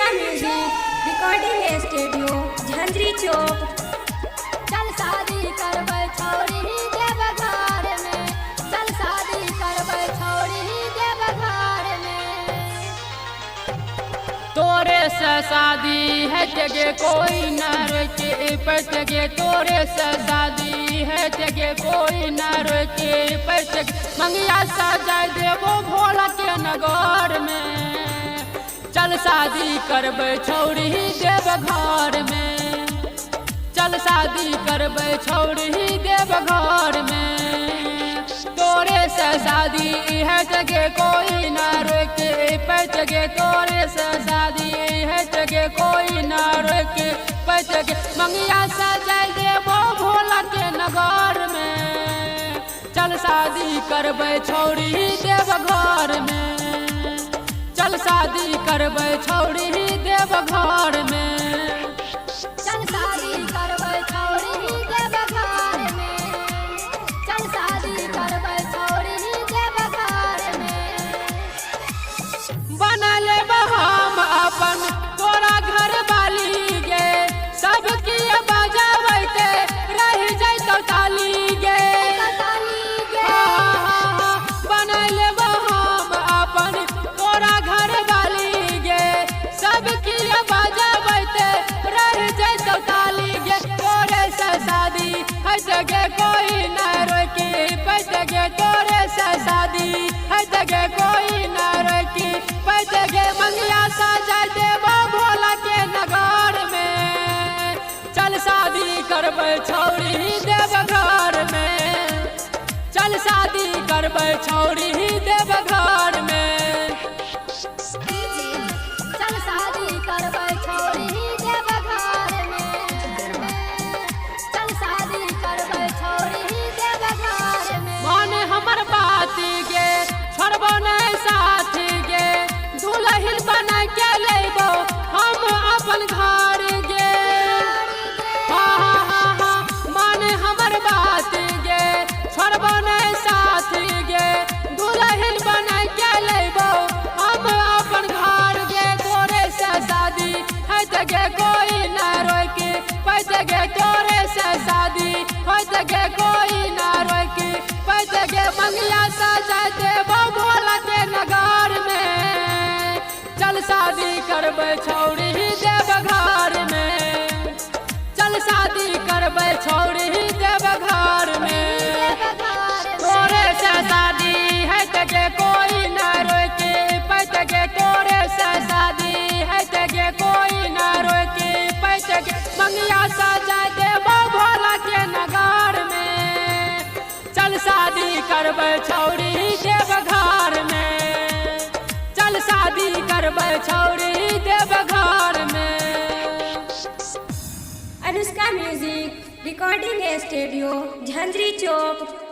Anushka music recording studio झंझरी चौक। चल शादी करबै छौरी देव घर में, चल शादी करबै छौरी देव घर में। तोरे से शादी है जगे कोई न रोके पैसे, तोरे से शादी है जगे कोई न रोके पैसे। मंगिया सजा देवो भोला के नगर में, चल शादी करबै छौरी देव घर में, चल शादी करबै छौरी देव घर में। तोरे से शादी है जगे कोई न रोके पैसे, तोरे से शादी है जगे कोई न रोके पैसे। मंगिया सजा देवो भोला के नगर में, चल शादी करबै छौरी देव घर में, चल शादी करबै छौरी देव घर में। चल शादी करबै छौरी देव घर में, चल शादी करबै छौरी देव घर में। बनल हम अपन तोरा घर वाली गे, सबकी बजाबैते रह जैतौ ताली गे। बनल हम अपन तोरा घर वाली गे, सबकी बजाबैते रह जैतौ ताली गे। तोरे से शादी है जगे कोई न रोकी पैसे, तोरे से शादी है जगे कोई न रोकी पैसे। मंगिया सजा देवो भोला के नगर में, चल शादी करबै छौरी देव घर में, चल शादी करबै छौरी देव घर में। चल शादी करबै छौरी देव घर में, चल शादी करबै छौरी देव घर में। मन हमर बात गे छोड़बो नहीं साथ गे, दुल्हन बना के लेबो हम अपन घर गे। मन हमर बात गे छोड़बो नहीं साथ गे, दुल्हन बना के लेबो हम अपन घर गे। तोरे से शादी है जगे कोई न रोके पैसे, तोरे से शादी है जगे कोई न रोके पैसे। मंगिया सजा देवो भोला के नगर में, चल शादी करबै छौरी देव घर में, चल शादी करबै छौरी देव घर में। तोरे से शादी है जगे कोई न रोके पैसे, तोरे से शादी है जगे कोई न रोके पैसे। मंगिया सजा देवो भोला के नगर में, चल शादी करबै छौरी देव घर में, चल शादी करबै छौरी देव घर में। अनुष्का म्यूजिक रिकॉर्डिंग स्टूडियो झंझरी चौक।